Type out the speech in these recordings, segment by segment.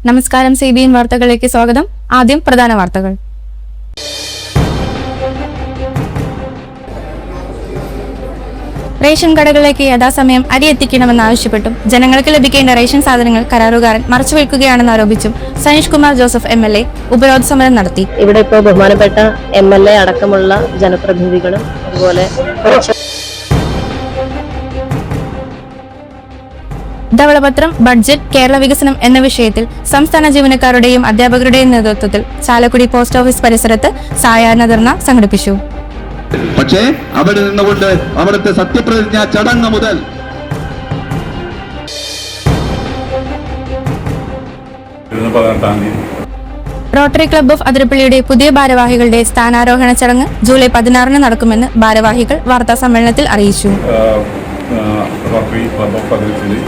നമസ്കാരം, CBN വാർത്തകളിലേക്ക് സ്വാഗതം. ആദ്യം പ്രധാന വാർത്തകൾ. റേഷൻ കടകളിലേക്ക് യഥാസമയം അരി എത്തിക്കണമെന്നാവശ്യപ്പെട്ടും ജനങ്ങൾക്ക് ലഭിക്കേണ്ട റേഷൻ സാധനങ്ങൾ കരാറുകാരൻ മറച്ചുവെക്കുകയാണെന്ന് ആരോപിച്ചും സനീഷ് കുമാർ ജോസഫ് MLA ഉപരോധ സമരം നടത്തി. ഇവിടെ ഇപ്പോൾ ബഹുമാനപ്പെട്ട MLA അടക്കമുള്ള ജനപ്രതിനിധികളും അതുപോലെ ധവളപത്രം, ബഡ്ജറ്റ്, കേരള വികസനം എന്ന വിഷയത്തിൽ സംസ്ഥാന ജീവനക്കാരുടെയും അധ്യാപകരുടെയും നേതൃത്വത്തിൽ ചാലക്കുടി പോസ്റ്റ് ഓഫീസ് പരിസരത്ത് സായാഹ്ന ധർണ സംഘടിപ്പിച്ചു. പക്ഷേ അവിടെ നിന്നുകൊണ്ട് അവിടുത്തെ സത്യപ്രതിജ്ഞ ചടങ്ങ് മുതൽ റോട്ടറി ക്ലബ്ബ് ഓഫ് അതിരപ്പള്ളിയുടെ പുതിയ ഭാരവാഹികളുടെ സ്ഥാനാരോഹണ ചടങ്ങ് ജൂലൈ 16 നടക്കുമെന്ന് ഭാരവാഹികൾ വാർത്താ സമ്മേളനത്തിൽ അറിയിച്ചു. റോട്ടറി ക്ലബ്ബ് ഓഫ് അതിരപ്പള്ളി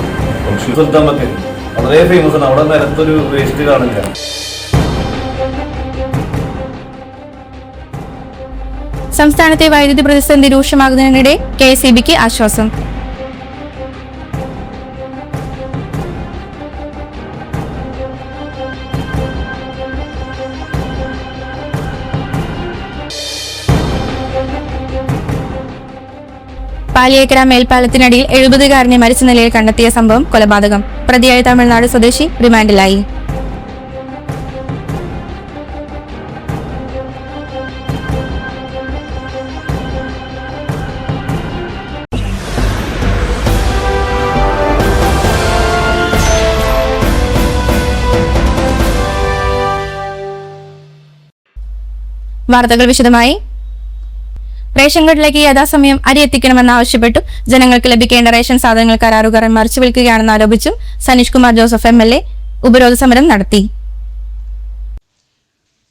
വളരെ ഫേമസ് ആണ്. അവിടെ നിരത്തൊരു വേസ്റ്റ് കാണില്ല. സംസ്ഥാനത്തെ വൈദ്യുതി പ്രതിസന്ധി രൂക്ഷമാകുന്നതിനിടെ KSEBക്ക് ആശ്വാസം. പാലിയേക്കര മേൽപ്പാലത്തിനടിയിൽ 70-കാരനെ മരിച്ച നിലയിൽ കണ്ടെത്തിയ സംഭവം കൊലപാതകം. പ്രതിയായ തമിഴ്നാട് സ്വദേശി റിമാൻഡിലായി. വാർത്തകൾ വിശദമായി. റേഷൻ കടയിലേക്ക് യഥാസമയം അരി എത്തിക്കണമെന്നാവശ്യപ്പെട്ടു ജനങ്ങൾക്ക് ലഭിക്കേണ്ട റേഷൻ സാധനങ്ങൾ കരാറുകാരൻ മറിച്ചുവിൽക്കുകയാണെന്ന് ആരോപിച്ചും സനീഷ് കുമാർ ജോസഫ് MLA ഉപരോധ സമരം നടത്തി.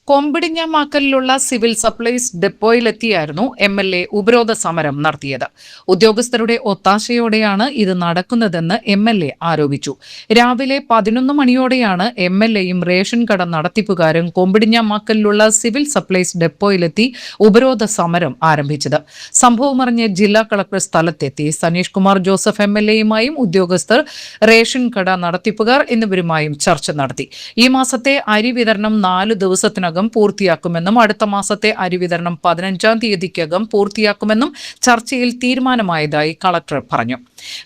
കൊമ്പിടിഞ്ഞമാക്കലിലുള്ള സിവിൽ സപ്ലൈസ് ഡെപ്പോയിലെത്തിയായിരുന്നു MLA ഉപരോധ സമരം നടത്തിയത്. ഉദ്യോഗസ്ഥരുടെ ഒത്താശയോടെയാണ് ഇത് നടക്കുന്നതെന്ന് MLA ആരോപിച്ചു. രാവിലെ 11 മണിയോടെയാണ് MLAയും റേഷൻ കട നടത്തിപ്പുകാരും കൊമ്പിടിഞ്ഞമാക്കലിലുള്ള സിവിൽ സപ്ലൈസ് ഡെപ്പോയിലെത്തി ഉപരോധ സമരം ആരംഭിച്ചത്. സംഭവമറിഞ്ഞ് ജില്ലാ കളക്ടർ സ്ഥലത്തെത്തി. സനീഷ് കുമാർ ജോസഫ് MLAയുമായും ഉദ്യോഗസ്ഥർ, റേഷൻ കട നടത്തിപ്പുകാർ എന്നിവരുമായും ചർച്ച നടത്തി. ഈ മാസത്തെ അരി വിതരണം 4 ദിവസത്തിനകം പൂർത്തിയാക്കുമെന്നും അടുത്ത മാസത്തെ അരി വിതരണം 15-ാം തീയതിക്കകം പൂർത്തിയാക്കുമെന്നും ചർച്ചയിൽ തീരുമാനമായതായി കളക്ടർ പറഞ്ഞു.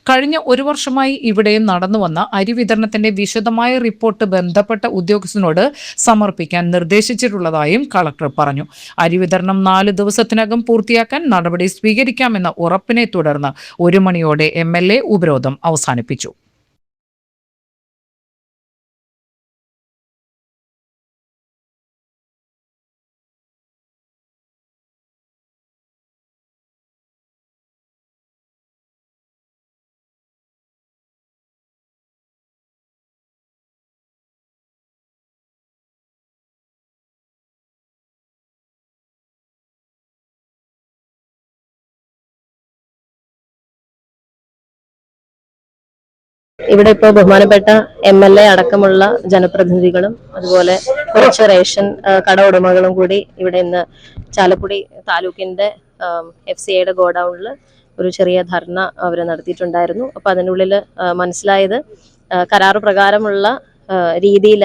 കഴിഞ്ഞ 1 വർഷമായി ഇവിടെ നടന്നുവന്ന അരി വിതരണത്തിന്റെ വിശദമായ റിപ്പോർട്ട് ബന്ധപ്പെട്ട ഉദ്യോഗസ്ഥനോട് സമർപ്പിക്കാൻ നിർദ്ദേശിച്ചിട്ടുള്ളതായും കളക്ടർ പറഞ്ഞു. അരി വിതരണം 4 ദിവസത്തിനകം പൂർത്തിയാക്കാൻ നടപടി സ്വീകരിക്കാമെന്ന ഉറപ്പിനെ തുടർന്ന് 1 മണിയോടെ MLA ഉപരോധം അവസാനിപ്പിച്ചു. ഇവിടെ ഇപ്പോൾ ബഹുമാനപ്പെട്ട MLA അടക്കമുള്ള ജനപ്രതിനിധികളും അതുപോലെ കുറച്ച് റേഷൻ കട ഉടമകളും കൂടി ഇവിടെ ഇന്ന് ചാലക്കുടി താലൂക്കിന്റെ FCIയുടെ ഗോഡൌണിൽ ഒരു ചെറിയ ധർണ അവർ നടത്തിയിട്ടുണ്ടായിരുന്നു. അപ്പൊ അതിനുള്ളിൽ മനസ്സിലായത് കരാറ് പ്രകാരമുള്ള രീതിയിൽ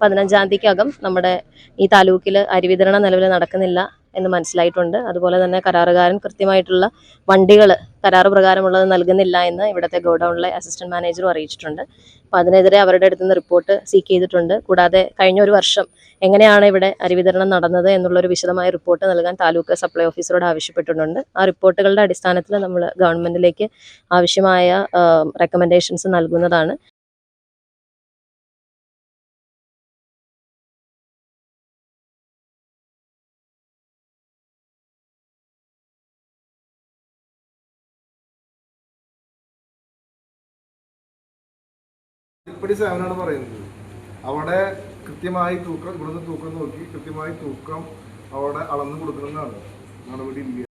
15-ാം തീയതിക്കകം നമ്മുടെ ഈ താലൂക്കിൽ അരി വിതരണം നിലവിൽ നടക്കുന്നില്ല എന്ന് മനസ്സിലായിട്ടുണ്ട്. അതുപോലെ തന്നെ കരാറുകാരൻ കൃത്യമായിട്ടുള്ള വണ്ടികൾ കരാറ് പ്രകാരമുള്ളത് നൽകുന്നില്ല എന്ന് ഇവിടുത്തെ ഗോഡൌണിലെ അസിസ്റ്റന്റ് മാനേജറും അറിയിച്ചിട്ടുണ്ട്. അപ്പം അതിനെതിരെ അവരുടെ അടുത്ത് നിന്ന് റിപ്പോർട്ട് സീക്ക് ചെയ്തിട്ടുണ്ട്. കൂടാതെ കഴിഞ്ഞ 1 വർഷം എങ്ങനെയാണ് ഇവിടെ അരി വിതരണം നടന്നത് എന്നുള്ളൊരു വിശദമായ റിപ്പോർട്ട് നൽകാൻ താലൂക്ക് സപ്ലൈ ഓഫീസറോട് ആവശ്യപ്പെട്ടിട്ടുണ്ട്. ആ റിപ്പോർട്ടുകളുടെ അടിസ്ഥാനത്തിൽ നമ്മൾ ഗവൺമെന്റിലേക്ക് ആവശ്യമായ റെക്കമെൻഡേഷൻസ് നൽകുന്നതാണ്. അവിടെ കൃത്യമായി തൂക്കം, ഇവിടുന്ന് തൂക്കം നോക്കി കൃത്യമായി തൂക്കം അവിടെ അളന്നു കൊടുക്കണമെന്നാണ് നടപടി. ഇല്ല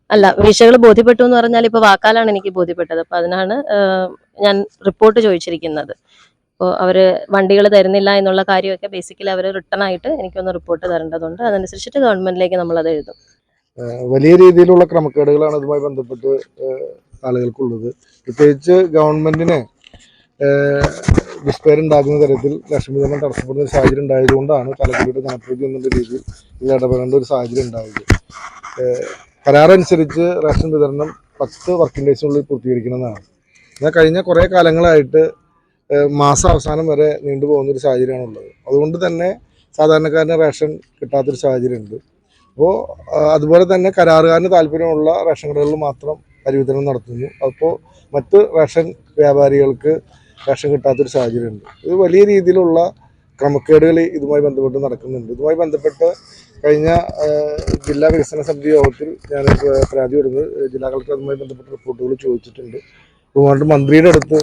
അല്ല, വീഴ്ചകൾ ബോധ്യപ്പെട്ടു എന്ന് പറഞ്ഞാൽ ഇപ്പൊ വാക്കാലാണ് എനിക്ക് ബോധ്യപ്പെട്ടത്. അപ്പൊ അതിനാണ് ഞാൻ റിപ്പോർട്ട് ചോദിച്ചിരിക്കുന്നത്. അപ്പോൾ അവർ വണ്ടികൾ തരുന്നില്ല എന്നുള്ള കാര്യമൊക്കെ ബേസിക്കലി അവർ റിട്ടേൺ ആയിട്ട് എനിക്കൊന്ന് റിപ്പോർട്ട് തരേണ്ടതുണ്ട്. അതനുസരിച്ചിട്ട് ഗവൺമെന്റിലേക്ക് നമ്മളത് എഴുതും. വലിയ രീതിയിലുള്ള ക്രമക്കേടുകളാണ് ഇതുമായി ബന്ധപ്പെട്ട് ആളുകൾക്കുള്ളത്. പ്രത്യേകിച്ച് ഗവൺമെന്റിന് ദുഷ്പേരുണ്ടാകുന്ന തരത്തിൽ റേഷൻ വിതരണം തടസ്സപ്പെടുന്ന ഒരു സാഹചര്യം ഉണ്ടായതുകൊണ്ടാണ് ചാലക്കുടിയുടെ ജനപ്രതിനിധി എന്നുള്ള രീതിയിൽ ഇതിൽ ഇടപെടേണ്ട ഒരു സാഹചര്യം ഉണ്ടായത്. കരാറനുസരിച്ച് റേഷൻ വിതരണം 10 വർക്കിംഗ് ഡേയ്സിനുള്ളിൽ പൂർത്തീകരിക്കണമെന്നാണ്. എന്നാൽ കഴിഞ്ഞ കുറേ കാലങ്ങളായിട്ട് മാസാവസാനം വരെ നീണ്ടുപോകുന്നൊരു സാഹചര്യമാണുള്ളത്. അതുകൊണ്ട് തന്നെ സാധാരണക്കാരന് റേഷൻ കിട്ടാത്തൊരു സാഹചര്യമുണ്ട്. അപ്പോൾ അതുപോലെ തന്നെ കരാറുകാരന് താല്പര്യമുള്ള റേഷൻ കടകളിൽ മാത്രം അരി വിതരണം നടത്തുന്നു. അപ്പോൾ മറ്റ് റേഷൻ വ്യാപാരികൾക്ക് റേഷൻ കിട്ടാത്തൊരു സാഹചര്യമുണ്ട്. ഇത് വലിയ രീതിയിലുള്ള ക്രമക്കേടുകൾ ഇതുമായി ബന്ധപ്പെട്ട് നടക്കുന്നുണ്ട്. ഇതുമായി ബന്ധപ്പെട്ട് കഴിഞ്ഞ ജില്ലാ വികസന സമിതി യോഗത്തിൽ ഞാൻ പരാതി കൊടുത്ത് ജില്ലാ കളക്ടർ അതുമായി ബന്ധപ്പെട്ട റിപ്പോർട്ടുകൾ ചോദിച്ചിട്ടുണ്ട്. ബഹുമാനപ്പെട്ട മന്ത്രിയുടെ അടുത്ത്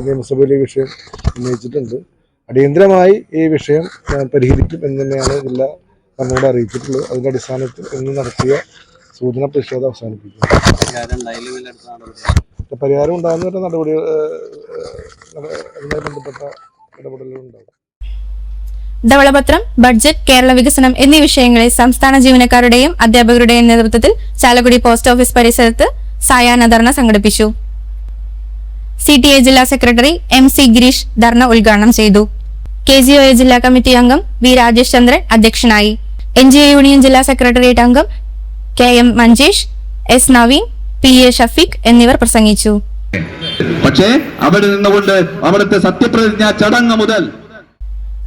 നിയമസഭയിൽ ഈ വിഷയം ഉന്നയിച്ചിട്ടുണ്ട്. അടിയന്തരമായി ഈ വിഷയം പരിഹരിക്കും എന്ന് തന്നെയാണ് ജില്ലാ ഭരണകൂടം അറിയിച്ചിട്ടുള്ളത്. അതിൻ്റെ അടിസ്ഥാനത്തിൽ ഇന്ന് നടത്തിയ സൂചന പ്രതിഷേധം അവസാനിപ്പിക്കും. പരിഹാരം ഉണ്ടാകുന്ന നടപടി അതുമായി ബന്ധപ്പെട്ട ഇടപെടലുകൾ ഉണ്ടാകും. ധവളപത്രം, ബഡ്ജറ്റ്, കേരള വികസനം എന്നീ വിഷയങ്ങളിൽ സംസ്ഥാന ജീവനക്കാരുടെയും അധ്യാപകരുടെയും നേതൃത്വത്തിൽ ചാലക്കുടി പോസ്റ്റ് ഓഫീസ് പരിസരത്ത് സായാഹ്ന ധർണ സംഘടിപ്പിച്ചു. CTA ജില്ലാ സെക്രട്ടറി MC ഗിരീഷ് ധർണ ഉദ്ഘാടനം ചെയ്തു. KGOA ജില്ലാ കമ്മിറ്റി അംഗം V രാജേഷ് ചന്ദ്രൻ അധ്യക്ഷനായി. NGO യൂണിയൻ ജില്ലാ സെക്രട്ടേറിയറ്റ് അംഗം KM Manjesh, S Naveen, PA Shafeeq എന്നിവർ പ്രസംഗിച്ചു. പക്ഷേ അവിടെ നിന്നുകൊണ്ട് അവിടുത്തെ സത്യപ്രതിജ്ഞ ചടങ്ങ് മുതൽ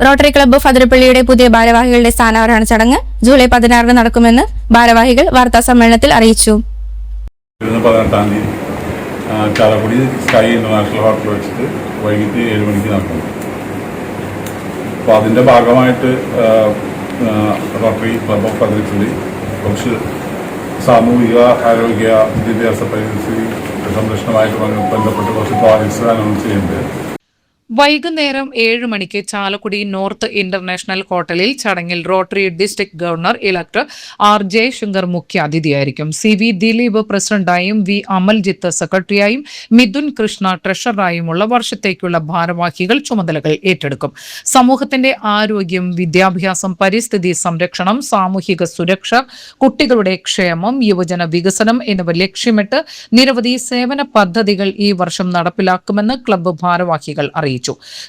റോട്ടറി ക്ലബ്ബ് ഫതിരപ്പള്ളിയുടെ പുതിയ ഭാരവാഹികളുടെ സ്ഥാനാരോഹണ ചടങ്ങ് ജൂലൈ 16 നടക്കുമെന്ന് ഭാരവാഹികൾ വാർത്താ സമ്മേളനത്തിൽ അറിയിച്ചു. 18-ാം തീയതി ചാലക്കുടി സ്കൈ ഇന്റർനാഷണൽ ഹോട്ടൽ വെച്ചിട്ട് വൈകിട്ട് 7 മണിക്ക് നടക്കുന്നു. അപ്പോൾ അതിൻ്റെ ഭാഗമായിട്ട് റോട്ടറി ക്ലബ്ബ് ഓഫ് ഫതിരപ്പള്ളി കുറച്ച് സാമൂഹിക ആരോഗ്യ വിദ്യാഭ്യാസ പരിസ്ഥിതി സംരക്ഷണമായിട്ട് ബന്ധപ്പെട്ട് കുറച്ച് പ്രോജക്ട്സ് അനൗൺസ് ചെയ്യുന്നുണ്ട്. വൈകുന്നേരം 7 മണിക്ക് ചാലക്കുടി നോർത്ത് ഇന്റർനാഷണൽ ഹോട്ടലിൽ ചടങ്ങിൽ rotary district governor elector RJ Shankar മുഖ്യാതിഥിയായിരിക്കും. CV ദിലീപ് പ്രസിഡന്റായും V അമൽജിത്ത് സെക്രട്ടറിയായും മിഥുൻ കൃഷ്ണ ട്രഷററായുമുള്ള വർഷത്തേക്കുള്ള ഭാരവാഹികൾ ചുമതലകൾ ഏറ്റെടുക്കും. സമൂഹത്തിന്റെ ആരോഗ്യം, വിദ്യാഭ്യാസം, പരിസ്ഥിതി സംരക്ഷണം, സാമൂഹിക സുരക്ഷ, കുട്ടികളുടെ ക്ഷേമം, യുവജന വികസനം എന്നിവ ലക്ഷ്യമിട്ട് നിരവധി സേവന പദ്ധതികൾ ഈ വർഷം നടപ്പിലാക്കുമെന്ന് ക്ലബ്ബ് ഭാരവാഹികൾ അറിയിച്ചു.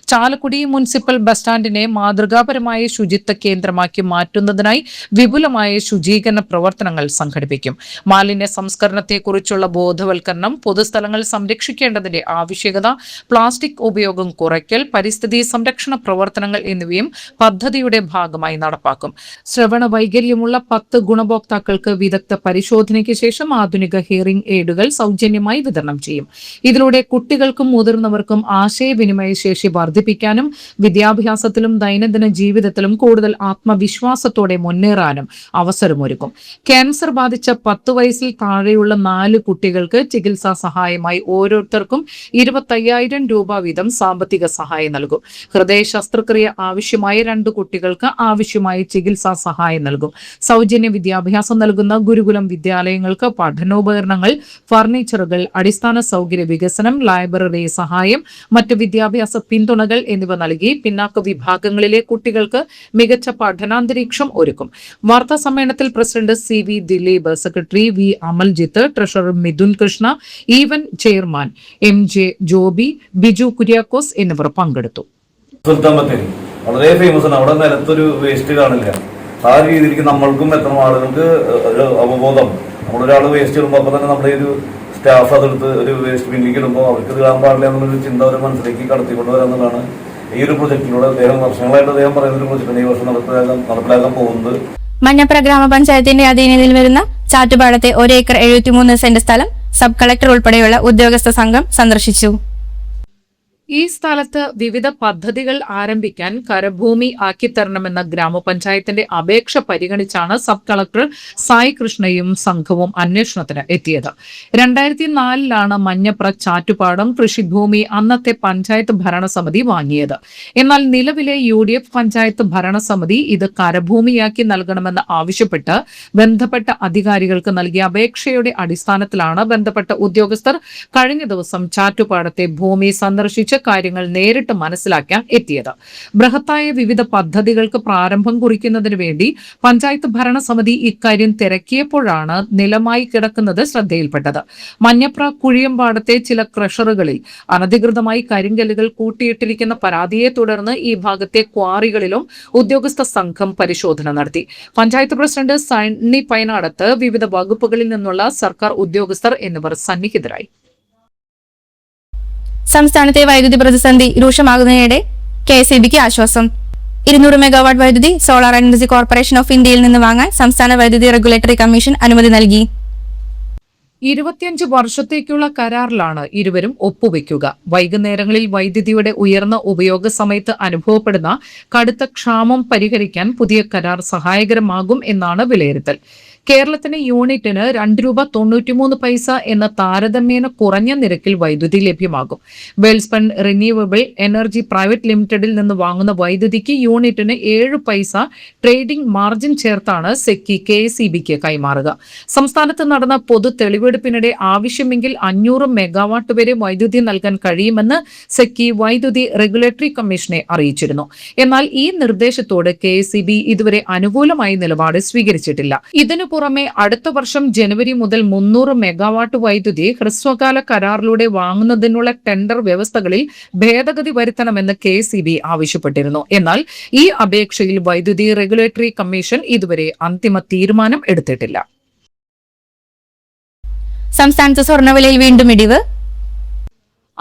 ചാലക്കുടി മുനിസിപ്പൽ ബസ് സ്റ്റാൻഡിനെ മാതൃകാപരമായ ശുചിത്വ കേന്ദ്രമാക്കി മാറ്റുന്നതിനായി വിപുലമായ ശുചീകരണ പ്രവർത്തനങ്ങൾ സംഘടിപ്പിക്കും. മാലിന്യ സംസ്കരണത്തെക്കുറിച്ചുള്ള ബോധവൽക്കരണം, പൊതുസ്ഥലങ്ങൾ സംരക്ഷിക്കേണ്ടതിന്റെ ആവശ്യകത, പ്ലാസ്റ്റിക് ഉപയോഗം കുറയ്ക്കൽ, പരിസ്ഥിതി സംരക്ഷണ പ്രവർത്തനങ്ങൾ എന്നിവയും പദ്ധതിയുടെ ഭാഗമായി നടപ്പാക്കും. ശ്രവണ വൈകല്യമുള്ള 10 ഗുണഭോക്താക്കൾക്ക് വിദഗ്ധ പരിശോധനയ്ക്ക് ശേഷം ആധുനിക ഹിയറിംഗ് എയ്ഡുകൾ സൗജന്യമായി വിതരണം ചെയ്യും. ഇതിലൂടെ കുട്ടികൾക്കും മുതിർന്നവർക്കും ആശയവിനിമയ ശേഷി വർദ്ധിപ്പിക്കാനും വിദ്യാഭ്യാസത്തിലും ദൈനംദിന ജീവിതത്തിലും കൂടുതൽ ആത്മവിശ്വാസത്തോടെ മുന്നേറാനും അവസരമൊരുക്കും. ക്യാൻസർ ബാധിച്ച 10 വയസ്സിൽ താഴെയുള്ള 4 കുട്ടികൾക്ക് ചികിത്സാ സഹായമായി ഓരോരുത്തർക്കും 25,000 രൂപ വീതം സാമ്പത്തിക സഹായം നൽകും. ഹൃദയ ശസ്ത്രക്രിയ ആവശ്യമായ 2 കുട്ടികൾക്ക് ആവശ്യമായ ചികിത്സാ സഹായം നൽകും. സൗജന്യ വിദ്യാഭ്യാസം നൽകുന്ന ഗുരുകുലം വിദ്യാലയങ്ങൾക്ക് പഠനോപകരണങ്ങൾ, ഫർണിച്ചറുകൾ, അടിസ്ഥാന സൗകര്യ വികസനം, ലൈബ്രറി സഹായം, മറ്റ് വിദ്യാഭ്യാസ പിന്തുണകൾ എന്നിവ നൽകി പിന്നാക്ക വിഭാഗങ്ങളിലെ കുട്ടികൾക്ക് മികച്ച പഠനാന്തരീക്ഷം ഒരുക്കും. വാർത്താ സമ്മേളനത്തിൽ president CV Dileep, secretary V Amaljith, treasurer Mithun Krishna, event chairman MJ Joby, Biju Kuriakose എന്നിവർ പങ്കെടുത്തു. വളരെ ഫേമസ് ആണ്. അവിടെ നിലത്തൊരു വേസ്റ്റ് കാണില്ല. ആ രീതിയിലേക്ക് നമ്മൾക്കും എത്ര ആളുകൾക്ക് ഒരു അവബോധം, നമ്മളൊരാൾ വേസ്റ്റ് ഇടുമ്പോൾ അപ്പോൾ തന്നെ നമ്മുടെ ഒരു സ്റ്റാഫ് അതെടുത്ത് ഒരു വേസ്റ്റ് ബിന്നിലേക്ക് ഇടുമ്പോൾ അവർക്ക് ഇടാൻ പാടില്ല എന്നുള്ളൊരു ചിന്ത ഒരു മനസ്സിലേക്ക് കടത്തിക്കൊണ്ടുവരാമെന്നുള്ളതാണ് ഈ ഒരു പ്രൊജക്ടിലൂടെ വർഷങ്ങളായിട്ട് അദ്ദേഹം പറയുന്ന ഒരു പ്രൊജക്റ്റാണ് ഈ വർഷം നടപ്പിലാക്കാൻ പോകുന്നത്. മഞ്ഞപ്ര ഗ്രാമപഞ്ചായത്തിന്റെ അധീനതയിൽ വരുന്ന ചാറ്റുപാടത്തെ 1 ഏക്കർ 73 സെന്റ് സ്ഥലം സബ് കളക്ടർ ഉൾപ്പെടെയുള്ള ഉദ്യോഗസ്ഥ സംഘം സന്ദർശിച്ചു. ഈ സ്ഥലത്ത് വിവിധ പദ്ധതികൾ ആരംഭിക്കാൻ കരഭൂമി ആക്കിത്തരണമെന്ന ഗ്രാമപഞ്ചായത്തിന്റെ അപേക്ഷ പരിഗണിച്ചാണ് സബ് കളക്ടർ സായി കൃഷ്ണയും സംഘവും അന്വേഷണത്തിന് എത്തിയത്. 2004 മഞ്ഞപ്ര ചാറ്റുപാടം കൃഷിഭൂമി അന്നത്തെ പഞ്ചായത്ത് ഭരണസമിതി വാങ്ങിയത്. എന്നാൽ നിലവിലെ UDF പഞ്ചായത്ത് ഭരണസമിതി ഇത് കരഭൂമിയാക്കി നൽകണമെന്ന് ആവശ്യപ്പെട്ട് ബന്ധപ്പെട്ട അധികാരികൾക്ക് നൽകിയ അപേക്ഷയുടെ അടിസ്ഥാനത്തിലാണ് ബന്ധപ്പെട്ട ഉദ്യോഗസ്ഥർ കഴിഞ്ഞ ദിവസം ചാറ്റുപാടത്തെ ഭൂമി സന്ദർശിച്ച് കാര്യങ്ങൾ നേരിട്ട് മനസ്സിലാക്കാൻ എത്തിയത്. ബൃഹത്തായ വിവിധ പദ്ധതികൾക്ക് പ്രാരംഭം കുറിക്കുന്നതിന് വേണ്ടി പഞ്ചായത്ത് ഭരണസമിതി ഇക്കാര്യം തിരക്കിയപ്പോഴാണ് നിലമായി കിടക്കുന്നത് ശ്രദ്ധയിൽപ്പെട്ടത്. മഞ്ഞപ്ര കുഴിയമ്പാടത്തെ ചില ക്രഷറുകളിൽ അനധികൃതമായി കരിങ്കല്ലുകൾ കൂട്ടിയിട്ടിരിക്കുന്ന പരാതിയെ തുടർന്ന് ഈ ഭാഗത്തെ ക്വാറികളിലും ഉദ്യോഗസ്ഥ സംഘം പരിശോധന നടത്തി. പഞ്ചായത്ത് പ്രസിഡന്റ് സണ്ണി പൈനാടത്ത്, വിവിധ വകുപ്പുകളിൽ നിന്നുള്ള സർക്കാർ ഉദ്യോഗസ്ഥർ എന്നിവർ സന്നിഹിതരായി. സംസ്ഥാനത്തെ വൈദ്യുതി പ്രതിസന്ധി രൂക്ഷമാകുന്നതിനിടെ KSEBക്ക് ആശ്വാസം. 200 മെഗാവാട്ട് വൈദ്യുതി സോളാർ എനർജി കോർപ്പറേഷൻ ഓഫ് ഇന്ത്യയിൽ നിന്ന് വാങ്ങാൻ സംസ്ഥാന വൈദ്യുതി റെഗുലേറ്ററി കമ്മീഷൻ അനുമതി നൽകി. 25 വർഷത്തേക്കുള്ള കരാറിലാണ് ഇരുവരും ഒപ്പുവെക്കുക. വൈകുന്നേരങ്ങളിൽ വൈദ്യുതിയുടെ ഉയർന്ന ഉപയോഗ സമയത്ത് അനുഭവപ്പെടുന്ന കടുത്ത ക്ഷാമം പരിഹരിക്കാൻ പുതിയ കരാർ സഹായകരമാകും എന്നാണ് വിലയിരുത്തൽ. കേരളത്തിന് യൂണിറ്റിന് 2 രൂപ 93 പൈസ എന്ന താരതമ്യേന കുറഞ്ഞ നിരക്കിൽ വൈദ്യുതി ലഭ്യമാകും. വെൽസ്പൺ റിന്യൂവബിൾ എനർജി പ്രൈവറ്റ് ലിമിറ്റഡിൽ നിന്ന് വാങ്ങുന്ന വൈദ്യുതിക്ക് യൂണിറ്റിന് 7 പൈസ ട്രേഡിംഗ് മാർജിൻ ചേർത്താണ് സെക്കി KSEBക്ക് കൈമാറുക. സംസ്ഥാനത്ത് നടന്ന പൊതു തെളിവെടുപ്പിനിടെ ആവശ്യമെങ്കിൽ 500 മെഗാവാട്ട് വരെ വൈദ്യുതി നൽകാൻ കഴിയുമെന്ന് സെക്കി വൈദ്യുതി റെഗുലേറ്ററി കമ്മീഷനെ അറിയിച്ചിരുന്നു. എന്നാൽ ഈ നിർദ്ദേശത്തോട് KSEB ഇതുവരെ അനുകൂലമായ നിലപാട് സ്വീകരിച്ചിട്ടില്ല. ഇതിനു പുറമെ അടുത്ത വർഷം ജനുവരി മുതൽ 300 മെഗാവാട്ട് വൈദ്യുതി ഹ്രസ്വകാല കരാറിലൂടെ വാങ്ങുന്നതിനുള്ള ടെൻഡർ വ്യവസ്ഥകളിൽ ഭേദഗതി വരുത്തണമെന്ന് KSEB ആവശ്യപ്പെട്ടിരുന്നു. എന്നാൽ ഈ അപേക്ഷയിൽ വൈദ്യുതി റെഗുലേറ്ററി കമ്മീഷൻ ഇതുവരെ അന്തിമ തീരുമാനം എടുത്തിട്ടില്ല. സംസ്ഥാനത്ത് സ്വർണ്ണവിലയിൽ വീണ്ടും ഇടിവ്.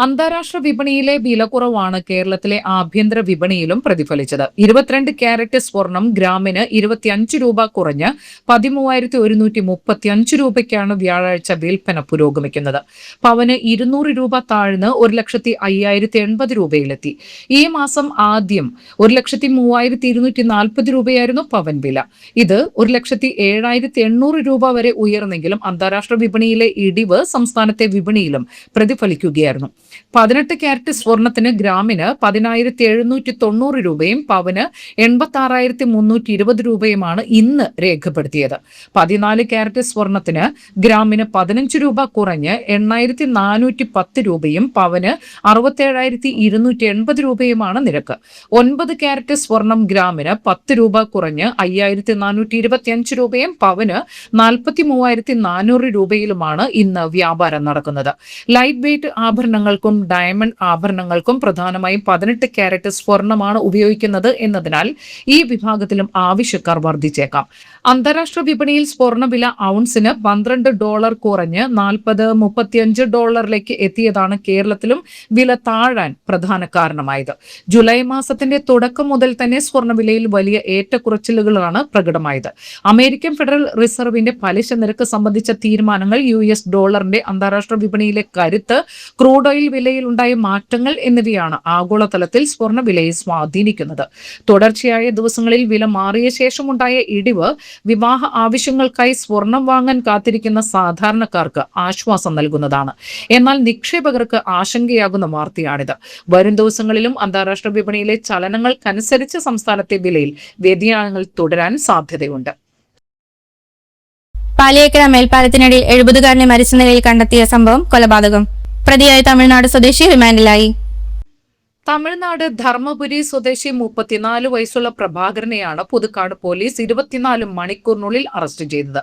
അന്താരാഷ്ട്ര വിപണിയിലെ വില കുറവാണ് കേരളത്തിലെ ആഭ്യന്തര വിപണിയിലും പ്രതിഫലിച്ചത്. 22 ക്യാരറ്റ് സ്വർണം ഗ്രാമിന് 25 രൂപ കുറഞ്ഞ് 13,135 രൂപയ്ക്കാണ് വ്യാഴാഴ്ച വിൽപ്പന പുരോഗമിക്കുന്നത്. പവന് 200 രൂപ താഴ്ന്ന് 1,05,080 രൂപയിലെത്തി. ഈ മാസം ആദ്യം 1,03,240 രൂപയായിരുന്നു പവൻ വില. ഇത് 1,07,800 രൂപ വരെ ഉയർന്നെങ്കിലും അന്താരാഷ്ട്ര വിപണിയിലെ ഇടിവ് സംസ്ഥാനത്തെ വിപണിയിലും പ്രതിഫലിക്കുകയായിരുന്നു. 18 ക്യാരറ്റ് സ്വർണത്തിന് ഗ്രാമിന് 10,790 രൂപയും പവന് 86,320 രൂപയുമാണ് ഇന്ന് രേഖപ്പെടുത്തിയത്. 14 ക്യാരറ്റ് സ്വർണത്തിന് ഗ്രാമിന് 15 രൂപ കുറഞ്ഞ് 8,410 രൂപയും പവന് 67,280 രൂപയുമാണ് നിരക്ക്. 9 ക്യാരറ്റ് സ്വർണം ഗ്രാമിന് 10 രൂപ കുറഞ്ഞ് 5,425 രൂപയും പവന് 43,400 രൂപയിലുമാണ് ഇന്ന് വ്യാപാരം നടക്കുന്നത്. ലൈറ്റ് വെയ്റ്റ് ആഭരണങ്ങൾക്കും ഡയമണ്ട് ആഭരണങ്ങൾക്കും പ്രധാനമായും 18 ക്യാരറ്റ് സ്വർണമാണ് ഉപയോഗിക്കുന്നത് എന്നതിനാൽ ഈ വിഭാഗത്തിലും ആവശ്യക്കാർ വർദ്ധിച്ചേക്കാം. അന്താരാഷ്ട്ര വിപണിയിൽ സ്വർണ്ണവില ഔൺസിന് $12 കുറഞ്ഞ് $40-35 എത്തിയതാണ് കേരളത്തിലും വില താഴാൻ പ്രധാന കാരണമായത്. ജൂലൈ മാസത്തിന്റെ തുടക്കം മുതൽ തന്നെ സ്വർണ്ണവിലയിൽ വലിയ ഏറ്റക്കുറച്ചിലുകളാണ് പ്രകടമായത്. അമേരിക്കൻ ഫെഡറൽ റിസർവിന്റെ പലിശ നിരക്ക് സംബന്ധിച്ച തീരുമാനങ്ങൾ, US ഡോളറിന്റെ അന്താരാഷ്ട്ര വിപണിയിലെ കരുത്ത്, ക്രൂഡ് ഓയിൽ വിലയിൽ ഉണ്ടായ മാറ്റങ്ങൾ എന്നിവയാണ് ആഗോളതലത്തിൽ സ്വർണ്ണവിലയെ സ്വാധീനിക്കുന്നത്. തുടർച്ചയായ ദിവസങ്ങളിൽ വില മാറിയ ശേഷമുണ്ടായ ഇടിവ് വിവാഹ ആവശ്യങ്ങൾക്കായി സ്വർണം വാങ്ങാൻ കാത്തിരിക്കുന്ന സാധാരണക്കാർക്ക് ആശ്വാസം നൽകുന്നതാണ്. എന്നാൽ നിക്ഷേപകർക്ക് ആശങ്കയാകുന്ന വാർത്തയാണിത്. വരും ദിവസങ്ങളിലും അന്താരാഷ്ട്ര വിപണിയിലെ ചലനങ്ങൾക്കനുസരിച്ച് സംസ്ഥാനത്തെ വിലയിൽ വ്യതിയാനങ്ങൾ തുടരാൻ സാധ്യതയുണ്ട്. പാലിയേക്കര മേൽപ്പാലത്തിനിടയിൽ 70കാരനെ മരിച്ച നിലയിൽ കണ്ടെത്തിയ സംഭവം കൊലപാതകം. പ്രതിയായ തമിഴ്നാട് സ്വദേശി റിമാൻഡിലായി. തമിഴ്നാട് ധർമ്മപുരി സ്വദേശി 34 വയസ്സുള്ള പ്രഭാകരനെയാണ് പുതുക്കാട് പോലീസ് 24 മണിക്കൂറിനുള്ളിൽ അറസ്റ്റ് ചെയ്തത്.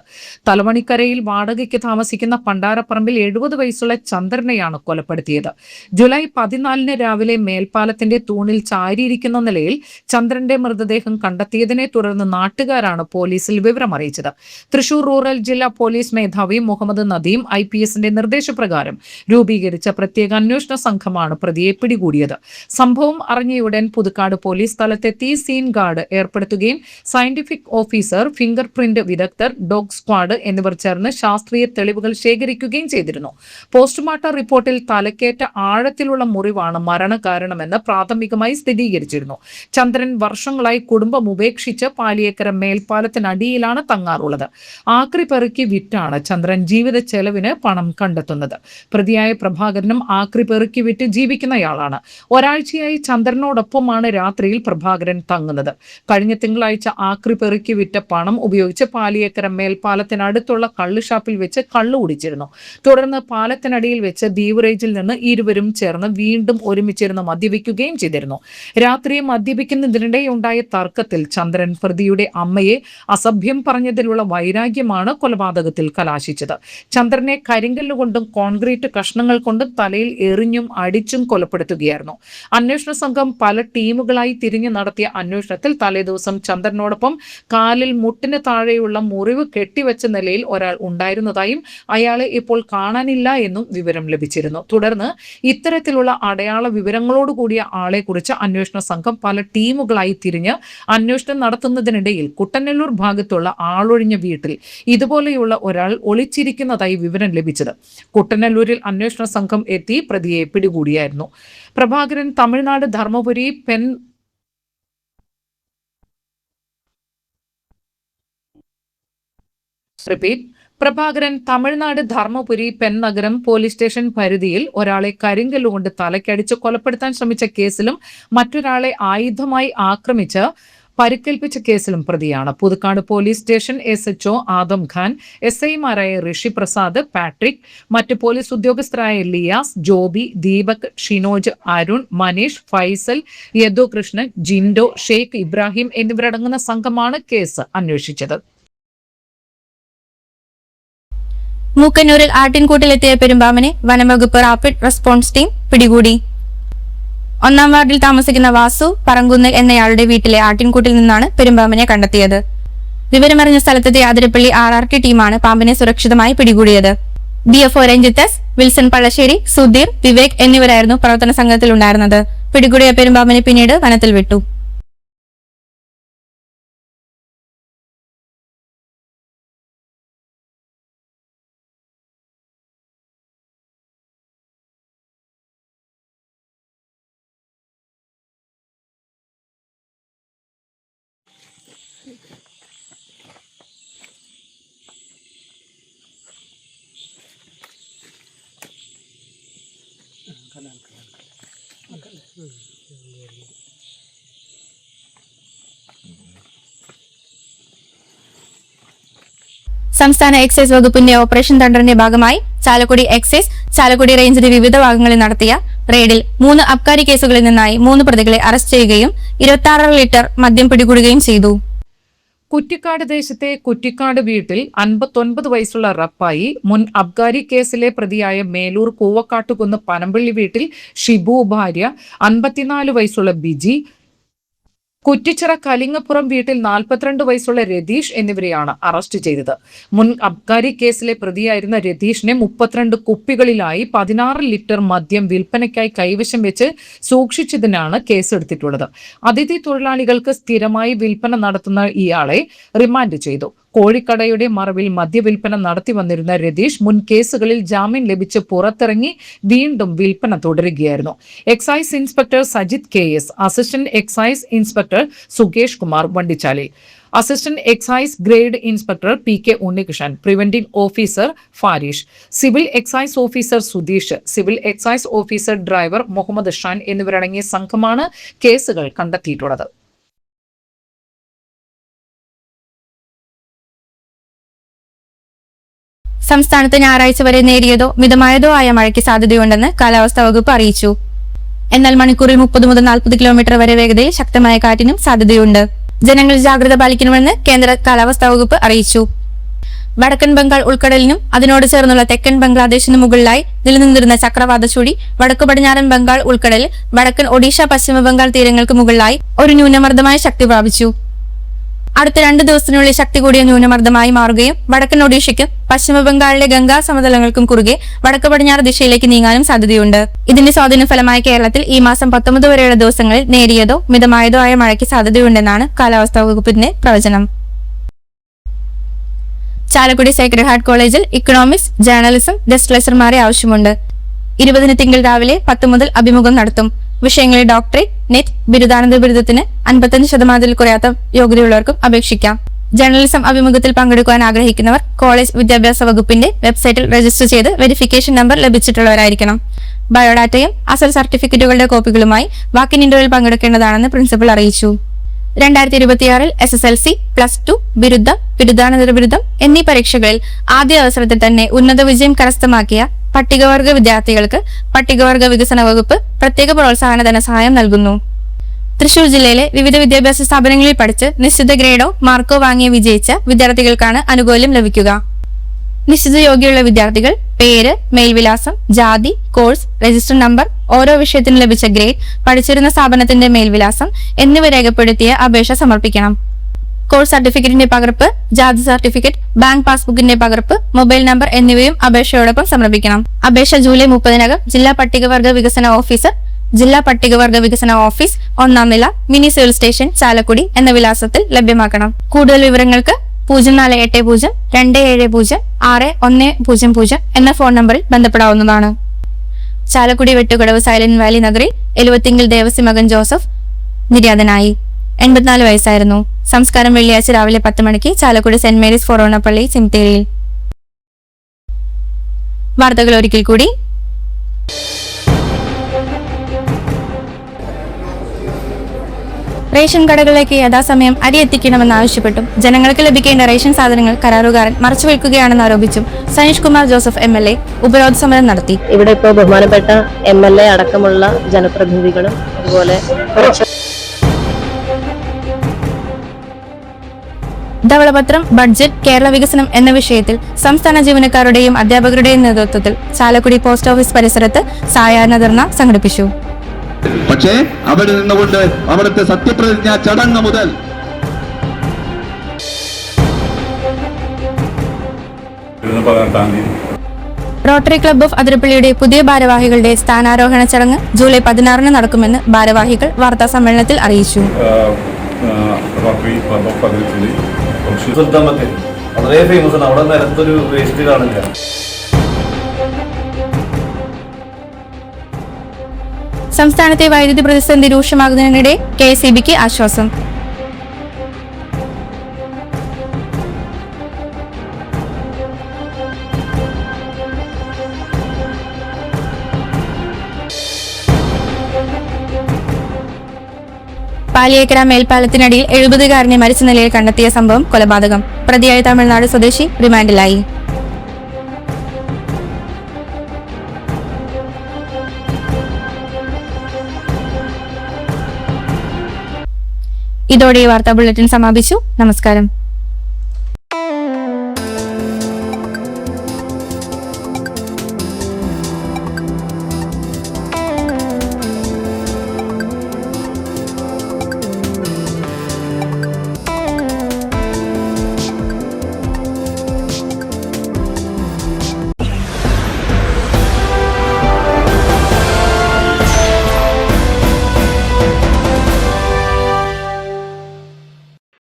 തലമണിക്കരയിൽ വാടകയ്ക്ക് താമസിക്കുന്ന പണ്ടാരപ്പറമ്പിൽ 70 വയസ്സുള്ള ചന്ദ്രനെയാണ് കൊലപ്പെടുത്തിയത്. ജൂലൈ 14 രാവിലെ മേൽപ്പാലത്തിന്റെ തൂണിൽ ചാരിയിരിക്കുന്ന നിലയിൽ ചന്ദ്രന്റെ മൃതദേഹം കണ്ടെത്തിയതിനെ തുടർന്ന് നാട്ടുകാരാണ് പോലീസിൽ വിവരമറിയിച്ചത്. തൃശൂർ റൂറൽ ജില്ലാ പോലീസ് മേധാവി മുഹമ്മദ് നദീം IPSന്റെ നിർദ്ദേശപ്രകാരം രൂപീകരിച്ച പ്രത്യേക അന്വേഷണ സംഘമാണ് പ്രതിയെ പിടികൂടിയത്. സംഭവം അറിഞ്ഞയുടൻ പുതുക്കാട് പോലീസ് സ്ഥലത്തെത്തി സീൻ ഗാർഡ് ഏർപ്പെടുത്തുകയും സയന്റിഫിക് ഓഫീസർ, ഫിംഗർ പ്രിന്റ് വിദഗ്ധർ, ഡോഗ് സ്ക്വാഡ് എന്നിവർ ചേർന്ന് ശാസ്ത്രീയ തെളിവുകൾ ശേഖരിക്കുകയും ചെയ്തിരുന്നു. പോസ്റ്റ്മോർട്ടം റിപ്പോർട്ടിൽ തലക്കേറ്റ ആഴത്തിലുള്ള മുറിവാണ് മരണകാരണമെന്ന് പ്രാഥമികമായി സ്ഥിരീകരിച്ചിരുന്നു. ചന്ദ്രൻ വർഷങ്ങളായി കുടുംബം ഉപേക്ഷിച്ച് പാലിയേക്കര മേൽപ്പാലത്തിനടിയിലാണ് തങ്ങാറുള്ളത്. ആക്രി പെറുക്കി വിറ്റാണ് ചന്ദ്രൻ ജീവിത ചെലവിന് പണം കണ്ടെത്തുന്നത്. പ്രതിയായ പ്രഭാകരനും ആക്രി പെറുക്കി വിറ്റ് ജീവിക്കുന്നയാളാണ്. ഒരാഴ്ച ഒരാഴ്ചയായി ചന്ദ്രനോടൊപ്പമാണ് രാത്രിയിൽ പ്രഭാകരൻ തങ്ങുന്നത്. കഴിഞ്ഞ തിങ്കളാഴ്ച ആക്രി പെറുക്കി വിറ്റ പണം ഉപയോഗിച്ച് പാലിയേക്കര മേൽപ്പാലത്തിനടുത്തുള്ള കള്ളുഷാപ്പിൽ വെച്ച് കള്ളു കുടിച്ചിരുന്നു. തുടർന്ന് പാലത്തിനടിയിൽ വെച്ച് ബീവറേജിൽ നിന്ന് ഇരുവരും ചേർന്ന് വീണ്ടും ഒരുമിച്ചിരുന്ന് മദ്യപിക്കുകയും ചെയ്തിരുന്നു. രാത്രി മദ്യപിക്കുന്നതിനിടെ ഉണ്ടായ തർക്കത്തിൽ ചന്ദ്രൻ പ്രതിയുടെ അമ്മയെ അസഭ്യം പറഞ്ഞതിലുള്ള വൈരാഗ്യമാണ് കൊലപാതകത്തിൽ കലാശിച്ചത്. ചന്ദ്രനെ കരിങ്കല്ലുകൊണ്ടും കോൺക്രീറ്റ് കഷ്ണങ്ങൾ കൊണ്ടും തലയിൽ എറിഞ്ഞും അടിച്ചും കൊലപ്പെടുത്തുകയായിരുന്നു. അന്വേഷണ സംഘം പല ടീമുകളായി തിരിഞ്ഞു നടത്തിയ അന്വേഷണത്തിൽ തലേദിവസം ചന്ദ്രനോടൊപ്പം കാലിൽ മുട്ടിന് താഴെയുള്ള മുറിവ് കെട്ടിവെച്ച നിലയിൽ ഒരാൾ ഉണ്ടായിരുന്നതായും അയാളെ ഇപ്പോൾ കാണാനില്ല എന്നും വിവരം ലഭിച്ചിരുന്നു. തുടർന്ന് ഇത്തരത്തിലുള്ള അടയാള വിവരങ്ങളോടുകൂടിയ ആളെക്കുറിച്ച് അന്വേഷണ സംഘം പല ടീമുകളായി തിരിഞ്ഞ് അന്വേഷണം നടത്തുന്നതിനിടയിൽ കുട്ടനെല്ലൂർ ഭാഗത്തുള്ള ആളൊഴിഞ്ഞ വീട്ടിൽ ഇതുപോലെയുള്ള ഒരാൾ ഒളിച്ചിരിക്കുന്നതായി വിവരം ലഭിച്ചത്. കുട്ടനെല്ലൂരിൽ അന്വേഷണ സംഘം എത്തി പ്രതിയെ പിടികൂടിയായിരുന്നു. പ്രഭാകരൻ തമിഴ്നാട് ധർമ്മപുരി പെൻനഗരം പോലീസ് സ്റ്റേഷൻ പരിധിയിൽ ഒരാളെ കരിങ്കല്ലുകൊണ്ട് തലക്കടിച്ച് കൊലപ്പെടുത്താൻ ശ്രമിച്ച കേസിലും മറ്റൊരാളെ ആയുധമായി ആക്രമിച്ച് പരിക്കേൽപ്പിച്ച കേസിലും പ്രതിയാണ്. Puthukkad police station SHO Adam Khan, SIമാരായ ഋഷി പ്രസാദ്, പാട്രിക്, മറ്റ് പോലീസ് ഉദ്യോഗസ്ഥരായ ലിയാസ്, ജോബി, ദീപക്, ഷിനോജ്, അരുൺ, മനീഷ്, ഫൈസൽ, യദു കൃഷ്ണൻ, ജിൻഡോ, ഷെയ്ഖ് ഇബ്രാഹിം എന്നിവരടങ്ങുന്ന സംഘമാണ് കേസ് അന്വേഷിച്ചത്. മൂക്കന്നൂരിൽ ആട്ടിൻകൂട്ടിലെത്തിയ പെരുമ്പാമ്പിനെ വനംവകുപ്പ് റാപ്പിഡ് റെസ്പോൺസ് ടീം പിടികൂടി. 1-ാം വാർഡിൽ താമസിക്കുന്ന വാസു പറങ്കുന്നിൽ എന്നയാളുടെ വീട്ടിലെ ആട്ടിൻകൂട്ടിൽ നിന്നാണ് പെരുമ്പാമ്പിനെ കണ്ടെത്തിയത്. വിവരമറിഞ്ഞ സ്ഥലത്തെത്തിയ അതിരപ്പള്ളി RRT ടീമാണ് പാമ്പിനെ സുരക്ഷിതമായി പിടികൂടിയത്. DFO രഞ്ജിത്ത് S, വിൽസൺ പള്ളശ്ശേരി, സുധീർ, വിവേക് എന്നിവരായിരുന്നു പ്രവർത്തന സംഘത്തിൽ ഉണ്ടായിരുന്നത്. പിടികൂടിയ പെരുമ്പാമ്പിനെ പിന്നീട് വനത്തിൽ വിട്ടു. സംസ്ഥാന എക്സൈസ് വകുപ്പിന്റെ ഓപ്പറേഷൻ തണ്ടറിന്റെ ഭാഗമായി ചാലക്കുടി എക്സൈസ് ചാലക്കുടി റേഞ്ചിന്റെ വിവിധ ഭാഗങ്ങളിൽ നടത്തിയ റെയ്ഡിൽ 3 അബ്കാരി കേസുകളിൽ നിന്നായി 3 പ്രതികളെ അറസ്റ്റ് ചെയ്യുകയും 26 ലിറ്റർ മദ്യം പിടികൂടുകയും ചെയ്തു. കുറ്റിക്കാട് ദേശത്തെ കുറ്റിക്കാട് വീട്ടിൽ 59 വയസ്സുള്ള റപ്പായി മുൻ അബ്കാരി കേസിലെ പ്രതിയായ മേലൂർ കൂവക്കാട്ടുകുന്ന് പനമ്പള്ളി വീട്ടിൽ ഷിബു, ഭാര്യ 54 വയസ്സുള്ള ബിജി, കുറ്റിച്ചിറ കലിങ്ങപ്പുറം വീട്ടിൽ 42 വയസ്സുള്ള രതീഷ് എന്നിവരെയാണ് അറസ്റ്റ് ചെയ്തത്. മുൻ അബ്കാരി കേസിലെ പ്രതിയായിരുന്ന രതീഷിനെ 32 കുപ്പികളിലായി 16 ലിറ്റർ മദ്യം വിൽപ്പനയ്ക്കായി കൈവശം വെച്ച് സൂക്ഷിച്ചതിനാണ് കേസെടുത്തിട്ടുള്ളത്. അതിഥി തൊഴിലാളികൾക്ക് സ്ഥിരമായി വിൽപ്പന നടത്തുന്ന ഇയാളെ റിമാൻഡ് ചെയ്തു. കോഴിക്കടയുടെ മറവിൽ മദ്യവിൽപ്പന നടത്തി വന്നിരുന്ന രതീഷ് മുൻ കേസുകളിൽ ജാമ്യം ലഭിച്ച് പുറത്തിറങ്ങി വീണ്ടും വിൽപ്പന തുടരുകയായിരുന്നു. Excise inspector Sajith KS, assistant excise inspector Sukesh Kumar Vandichalil, assistant excise grade inspector PK Unnikrishnan, preventing officer Farish, civil excise officer Sudheesh, civil excise officer driver Muhammad Shan എന്നിവരടങ്ങിയ സംഘമാണ് കേസുകൾ കണ്ടെത്തിയിട്ടുള്ളത്. സംസ്ഥാനത്ത് ഞായറാഴ്ച വരെ നേരിയതോ മിതമായതോ ആയ മഴയ്ക്ക് സാധ്യതയുണ്ടെന്ന് കാലാവസ്ഥാ വകുപ്പ് അറിയിച്ചു. എന്നാൽ മണിക്കൂറിൽ 30 മുതൽ 40 കിലോമീറ്റർ വരെ വേഗതയിൽ ശക്തമായ കാറ്റിനും സാധ്യതയുണ്ട്. ജനങ്ങൾ ജാഗ്രത പാലിക്കണമെന്ന് കേന്ദ്ര കാലാവസ്ഥാ വകുപ്പ് അറിയിച്ചു. വടക്കൻ ബംഗാൾ ഉൾക്കടലിനും അതിനോട് ചേർന്നുള്ള തെക്കൻ ബംഗ്ലാദേശിനു മുകളിലായി നിലനിന്നിരുന്ന ചക്രവാത ചുഴി വടക്കു പടിഞ്ഞാറൻ ബംഗാൾ ഉൾക്കടലിൽ വടക്കൻ ഒഡീഷ പശ്ചിമ ബംഗാൾ തീരങ്ങൾക്ക് മുകളിലായി ഒരു ന്യൂനമർദ്ദമായി ശക്തി പ്രാപിച്ചു. അടുത്ത 2 ദിവസത്തിനുള്ളിൽ ശക്തി കൂടിയ ന്യൂനമർദ്ദമായി മാറുകയും വടക്കൻ ഒഡീഷയ്ക്കും പശ്ചിമ ബംഗാളിലെ ഗംഗാ സമതലങ്ങൾക്കും കുറുകെ വടക്ക് പടിഞ്ഞാറ് ദിശയിലേക്ക് നീങ്ങാനും സാധ്യതയുണ്ട്. ഇതിന്റെ സ്വാധീന ഫലമായി കേരളത്തിൽ ഈ മാസം 19 വരെയുള്ള ദിവസങ്ങളിൽ നേരിയതോ മിതമായതോ ആയ മഴയ്ക്ക് സാധ്യതയുണ്ടെന്നാണ് കാലാവസ്ഥാ വകുപ്പിന്റെ പ്രവചനം. ചാലക്കുടി സേക്രഡ് ഹാർട്ട് കോളേജിൽ ഇക്കണോമിക്സ്, ജേർണലിസം ഗസ്റ്റ് ലെക്ചർമാരെ ആവശ്യമുണ്ട്. 20 തിങ്കൾ രാവിലെ 10 മുതൽ അഭിമുഖം നടത്തും. വിഷയങ്ങളിൽ ഡോക്ടറേറ്റ്, നെറ്റ്, ബിരുദാനന്തര ബിരുദത്തിന് 55% കുറയാത്ത യോഗ്യതയുള്ളവർക്കും അപേക്ഷിക്കാം. ജേർണലിസം അഭിമുഖത്തിൽ പങ്കെടുക്കുവാൻ ആഗ്രഹിക്കുന്നവർ കോളേജ് വിദ്യാഭ്യാസ വകുപ്പിന്റെ വെബ്സൈറ്റിൽ രജിസ്റ്റർ ചെയ്ത് വെരിഫിക്കേഷൻ നമ്പർ ലഭിച്ചിട്ടുള്ളവരായിരിക്കണം. ബയോഡാറ്റയും അസൽ സർട്ടിഫിക്കറ്റുകളുടെ കോപ്പികളുമായി വാക്കിൻ ഇന്റർവ്യൂവിൽ പങ്കെടുക്കേണ്ടതാണെന്ന് പ്രിൻസിപ്പൽ അറിയിച്ചു. 2026 SSLC, +2, ബിരുദം, ബിരുദാനന്തര ബിരുദം എന്നീ പരീക്ഷകളിൽ ആദ്യ അവസരത്തിൽ തന്നെ ഉന്നത വിജയം കരസ്ഥമാക്കിയ പട്ടികവർഗ വിദ്യാർത്ഥികൾക്ക് പട്ടികവർഗ വികസന വകുപ്പ് പ്രത്യേക പ്രോത്സാഹന ധനസഹായം നൽകുന്നു. തൃശൂർ ജില്ലയിലെ വിവിധ വിദ്യാഭ്യാസ സ്ഥാപനങ്ങളിൽ പഠിച്ച് നിശ്ചിത ഗ്രേഡോ മാർക്കോ വാങ്ങിയ വിജയിച്ച വിദ്യാർത്ഥികൾക്കാണ് ആനുകൂല്യം ലഭിക്കുക. നിശ്ചിത യോഗ്യതയുള്ള വിദ്യാർത്ഥികൾ പേര്, മേൽവിലാസം, ജാതി, കോഴ്സ്, രജിസ്റ്റർ നമ്പർ, ഓരോ വിഷയത്തിനും ലഭിച്ച ഗ്രേഡ്, പഠിച്ചിരുന്ന സ്ഥാപനത്തിന്റെ മേൽവിലാസം എന്നിവ രേഖപ്പെടുത്തിയ അപേക്ഷ സമർപ്പിക്കണം. കോഴ്സ് സർട്ടിഫിക്കറ്റിന്റെ പകർപ്പ്, ജാതി സർട്ടിഫിക്കറ്റ്, ബാങ്ക് പാസ്ബുക്കിന്റെ പകർപ്പ്, മൊബൈൽ നമ്പർ എന്നിവയും അപേക്ഷയോടൊപ്പം സമർപ്പിക്കണം. അപേക്ഷ ജൂലൈ 30-നകം ജില്ലാ പട്ടികവർഗ വികസന ഓഫീസർ, ജില്ലാ പട്ടികവർഗ വികസന ഓഫീസ്, 1ാം നില, മിനി സിവിൽ സ്റ്റേഷൻ, ചാലക്കുടി എന്ന വിലാസത്തിൽ ലഭ്യമാക്കണം. കൂടുതൽ വിവരങ്ങൾക്ക് 0480-270-6100 എന്ന ഫോൺ നമ്പറിൽ ബന്ധപ്പെടാവുന്നതാണ്. ചാലക്കുടി വെട്ടുകടവ് സൈലന്റ് വാലി നഗറിൽ എലുവത്തിങ്കിൽ ദേവസി മകൻ ജോസഫ് നിര്യാതനായി. 84 വയസ്സായിരുന്നു. സംസ്കാരം വെള്ളിയാഴ്ച രാവിലെ 10 മണിക്ക് ചാലക്കുടി സെന്റ് മേരീസ് ഫൊറോണപ്പള്ളി സെമിത്തേരിയിൽ. വാർത്തകൾ ഒരിക്കൽ കൂടി. റേഷൻ കടകളിലേക്ക് യഥാസമയം അരി എത്തിക്കണമെന്നാവശ്യപ്പെട്ടും ജനങ്ങൾക്ക് ലഭിക്കേണ്ട റേഷൻ സാധനങ്ങൾ കരാറുകാരൻ മറച്ചുവെക്കുകയാണെന്ന് ആരോപിച്ചും സനീഷ് കുമാർ ജോസഫ് MLA ഉപരോധ സമരം നടത്തി. ഇവിടെ ഇപ്പോൾ ബഹുമാനപ്പെട്ട MLA അടക്കമുള്ള ജനപ്രതിനിധികളും അതുപോലെ ധവളപത്രം, ബഡ്ജറ്റ്, കേരള വികസനം എന്ന വിഷയത്തിൽ സംസ്ഥാന ജീവനക്കാരുടെയും അധ്യാപകരുടെയും നേതൃത്വത്തിൽ ചാലക്കുടി പോസ്റ്റ് ഓഫീസ് പരിസരത്ത് സായാഹ്ന ധർണ സംഘടിപ്പിച്ചു. പക്ഷേ അവിടെ നിന്നുകൊണ്ട് അവിടുത്തെ സത്യപ്രതിജ്ഞാ ചടങ്ങ് മുതൽ റോട്ടറി ക്ലബ്ബ് ഓഫ് അതിരപ്പള്ളിയുടെ പുതിയ ഭാരവാഹികളുടെ സ്ഥാനാരോഹണ ചടങ്ങ് ജൂലൈ 16-ന് നടക്കുമെന്ന് ഭാരവാഹികൾ വാർത്താ സമ്മേളനത്തിൽ അറിയിച്ചു. വളരെ ഫേമസ് ആണ്. അവിടെ നിലത്തൊരു വേസ്റ്റ് കാണില്ല. സംസ്ഥാനത്തെ വൈദ്യുതി പ്രതിസന്ധി രൂക്ഷമാകുന്നതിനിടെ KSEBക്ക് ആശ്വാസം. പാലിയേക്കര മേൽപ്പാലത്തിനടിയിൽ 70-കാരനെ മരിച്ച നിലയിൽ കണ്ടെത്തിയ സംഭവം കൊലപാതകം. പ്രതിയായ തമിഴ്നാട് സ്വദേശി റിമാൻഡിലായി. ഇതോടെ ഈ വാർത്താ ബുള്ളറ്റിൻ സമാപിച്ചു. നമസ്കാരം.